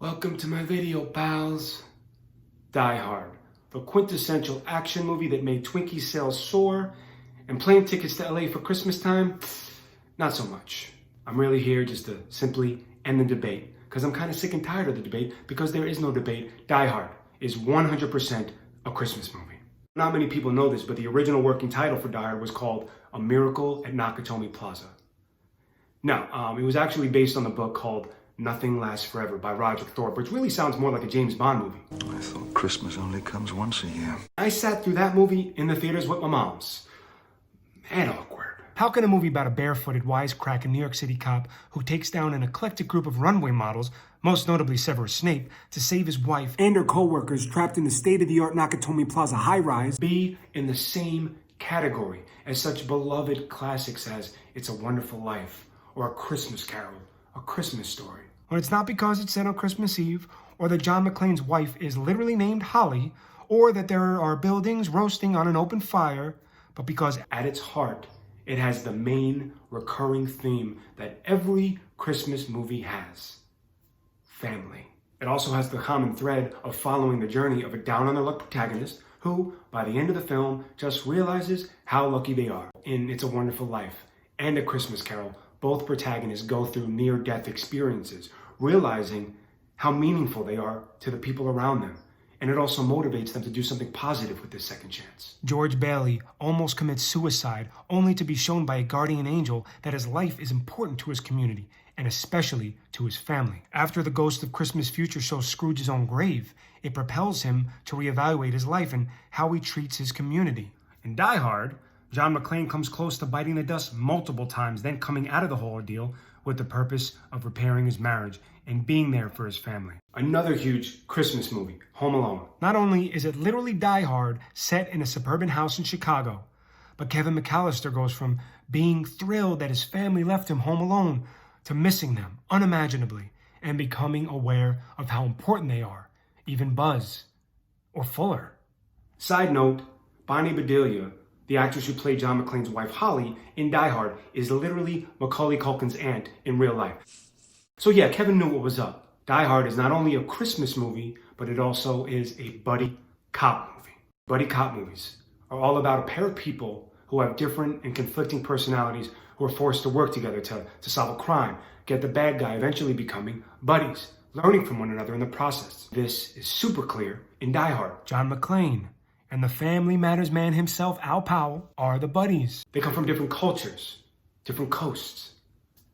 Welcome to my video, pals. Die Hard, the quintessential action movie that made Twinkie sales soar, and plane tickets to LA for Christmas time, not so much. I'm really here just to simply end the debate, because I'm kind of sick and tired of the debate, because there is no debate. Die Hard is 100% a Christmas movie. Not many people know this, but the original working title for Die Hard was called A Miracle at Nakatomi Plaza. Now, it was actually based on the book called Nothing Lasts Forever by Roger Thorpe, which really sounds more like a James Bond movie. I thought Christmas only comes once a year. I sat through that movie in the theaters with my moms. Man, awkward. How can a movie about a barefooted, wisecracking New York City cop who takes down an eclectic group of runway models, most notably Severus Snape, to save his wife and her co-workers trapped in the state-of-the-art Nakatomi Plaza high-rise, be in the same category as such beloved classics as It's a Wonderful Life or A Christmas Carol, A Christmas Story? when it's not because it's set on Christmas Eve, or that John McClane's wife is literally named Holly, or that there are buildings roasting on an open fire, but because At its heart, it has the main recurring theme that every Christmas movie has: family. It also has the common thread of following the journey of a down-on-their-luck protagonist who, by the end of the film, just realizes how lucky they are. In It's a Wonderful Life and A Christmas Carol, both protagonists go through near-death experiences, realizing how meaningful they are to the people around them. And it also motivates them to do something positive with this second chance. George Bailey almost commits suicide only to be shown by a guardian angel that his life is important to his community, and especially to his family. After the Ghost of Christmas Future shows Scrooge's own grave, it propels him to reevaluate his life and how he treats his community. In Die Hard, John McClane comes close to biting the dust multiple times, then coming out of the whole ordeal with the purpose of repairing his marriage and being there for his family. Another huge Christmas movie, Home Alone. Not only is it literally Die Hard set in a suburban house in Chicago, but Kevin McAllister goes from being thrilled that his family left him home alone to missing them unimaginably and becoming aware of how important they are, even Buzz or Fuller. Side note, Bonnie Bedelia, the actress who played John McClane's wife Holly in Die Hard, is literally Macaulay Culkin's aunt in real life. So yeah, Kevin knew what was up. Die Hard is not only a Christmas movie, but it also is a buddy cop movie. Buddy cop movies are all about a pair of people who have different and conflicting personalities who are forced to work together to solve a crime, get the bad guy eventually becoming buddies, learning from one another in the process. This is super clear in Die Hard. John McClane and the Family Matters man himself, Al Powell, are the buddies. They come from different cultures, different coasts.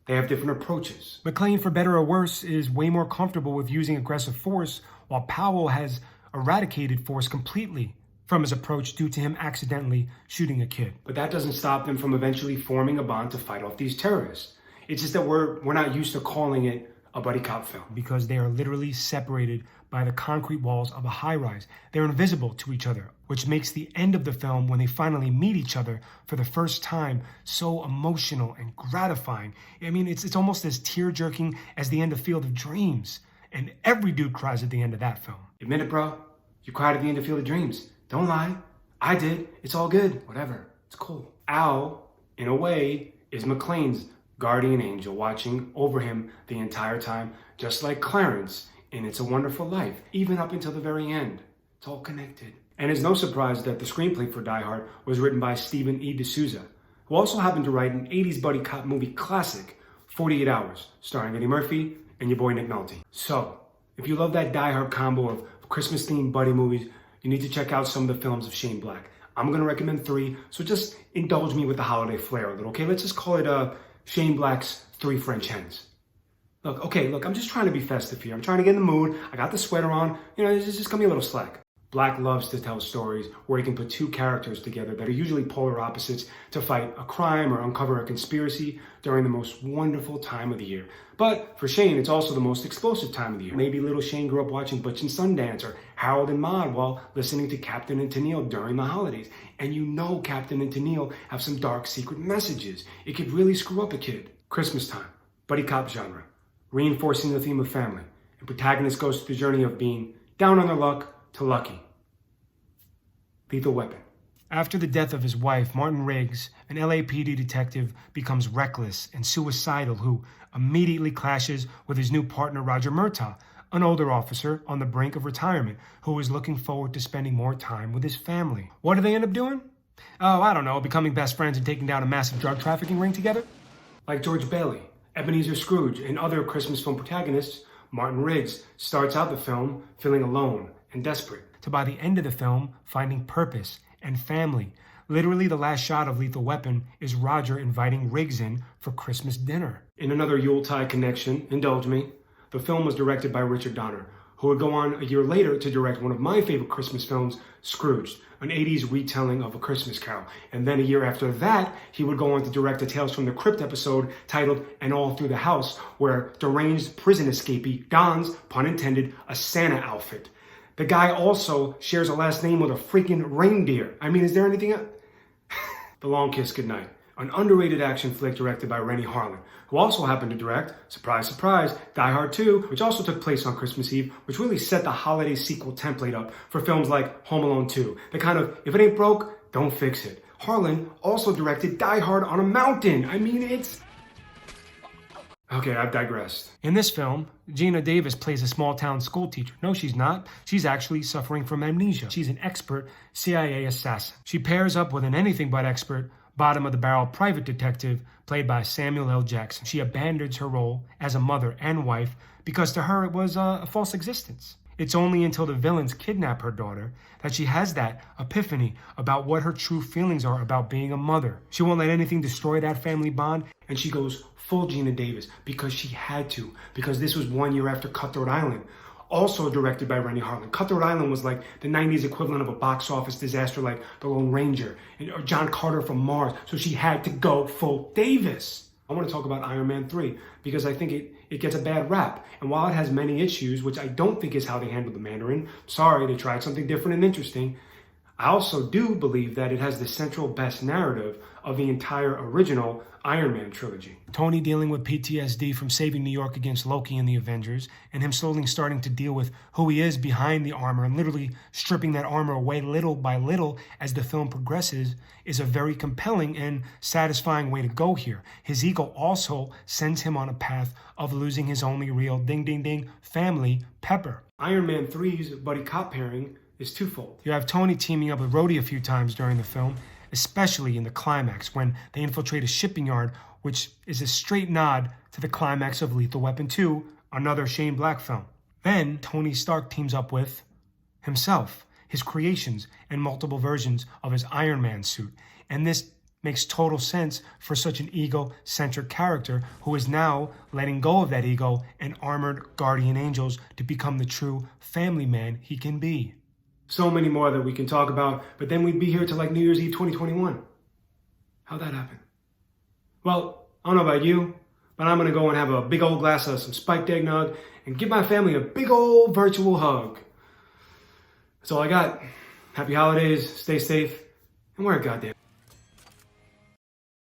They have different approaches. McClane, for better or worse, is way more comfortable with using aggressive force, while Powell has eradicated force completely from his approach due to him accidentally shooting a kid. But that doesn't stop them from eventually forming a bond to fight off these terrorists. It's just that we're not used to calling it a buddy cop film. Because they are literally separated by the concrete walls of a high-rise. They're invisible to each other, which makes the end of the film, when they finally meet each other for the first time, so emotional and gratifying. I mean, it's almost as tear-jerking as the end of Field of Dreams. And every dude cries at the end of that film. Admit it, bro. You cried at the end of Field of Dreams. Don't lie. I did. It's all good. Whatever. It's cool. Al, in a way, is McClane's guardian angel, watching over him the entire time, just like Clarence in It's a Wonderful Life, even up until the very end. It's all connected. And it's no surprise that the screenplay for Die Hard was written by Stephen E. D'Souza, who also happened to write an 80s buddy cop movie classic, 48 Hours, starring Eddie Murphy and your boy Nick Nolte. So, if you love that Die Hard combo of Christmas-themed buddy movies, you need to check out some of the films of Shane Black. I'm going to recommend 3, so just indulge me with the holiday flair a little, okay? Let's just call it Shane Black's 3 French Hens. Look, I'm just trying to be festive here. I'm trying to get in the mood. I got the sweater on. Just cut me a little slack. Black loves to tell stories where he can put 2 characters together that are usually polar opposites to fight a crime or uncover a conspiracy during the most wonderful time of the year. But for Shane, it's also the most explosive time of the year. Maybe little Shane grew up watching Butch and Sundance or Harold and Maude while listening to Captain and Tennille during the holidays. And you know Captain and Tennille have some dark secret messages. It could really screw up a kid. Christmas time, buddy cop genre, reinforcing the theme of family. And protagonist goes through the journey of being down on their luck to lucky. Lethal Weapon. After the death of his wife, Martin Riggs, an LAPD detective, becomes reckless and suicidal, who immediately clashes with his new partner, Roger Murtaugh, an older officer on the brink of retirement who is looking forward to spending more time with his family. What do they end up doing? Oh, I don't know, becoming best friends and taking down a massive drug trafficking ring together? Like George Bailey, Ebenezer Scrooge, and other Christmas film protagonists, Martin Riggs starts out the film feeling alone and desperate, to by the end of the film finding purpose and family. Literally, the last shot of Lethal Weapon is Roger inviting Riggs in for Christmas dinner. In another Yuletide connection, indulge me, the film was directed by Richard Donner, who would go on a year later to direct one of my favorite Christmas films, Scrooged, an 80s retelling of A Christmas Carol. And then a year after that, he would go on to direct a Tales from the Crypt episode titled And All Through the House, where deranged prison escapee dons, pun intended, a Santa outfit. The guy also shares a last name with a freaking reindeer. I mean, is there anything else? The Long Kiss Goodnight, an underrated action flick directed by Rennie Harlin, who also happened to direct, surprise, surprise, Die Hard 2, which also took place on Christmas Eve, which really set the holiday sequel template up for films like Home Alone 2. The kind of, if it ain't broke, don't fix it. Harlin also directed Die Hard on a Mountain. I mean, it's... Okay, I've digressed. In this film, Gina Davis plays a small-town school teacher. No, she's not. She's actually suffering from amnesia. She's an expert CIA assassin. She pairs up with an anything-but-expert, bottom-of-the-barrel private detective played by Samuel L. Jackson. She abandons her role as a mother and wife because to her it was a false existence. It's only until the villains kidnap her daughter that she has that epiphany about what her true feelings are about being a mother. She won't let anything destroy that family bond, and she goes full Gina Davis because she had to, because this was 1 year after Cutthroat Island, also directed by Rennie Harlin. Cutthroat Island was like the 90s equivalent of a box office disaster like The Lone Ranger or John Carter from Mars, so she had to go full Davis. I want to talk about Iron Man 3 because I think it gets a bad rap. And while it has many issues, which I don't think is how they handled the Mandarin, sorry, they tried something different and interesting, I also do believe that it has the central best narrative of the entire original Iron Man trilogy. Tony dealing with PTSD from saving New York against Loki in the Avengers, and him slowly starting to deal with who he is behind the armor and literally stripping that armor away little by little as the film progresses, is a very compelling and satisfying way to go here. His ego also sends him on a path of losing his only real ding-ding-ding family, Pepper. Iron Man 3's buddy cop pairing is twofold. You have Tony teaming up with Rhodey a few times during the film, especially in the climax when they infiltrate a shipping yard, which is a straight nod to the climax of Lethal Weapon 2, another Shane Black film. Then Tony Stark teams up with himself, his creations, and multiple versions of his Iron Man suit. And this makes total sense for such an ego-centric character who is now letting go of that ego and armored guardian angels to become the true family man he can be. So many more that we can talk about, but then we'd be here till like New Year's Eve 2021. How'd that happen? Well, I don't know about you, but I'm gonna go and have a big old glass of some spiked eggnog and give my family a big old virtual hug. That's all I got. Happy holidays, stay safe, and wear a goddamn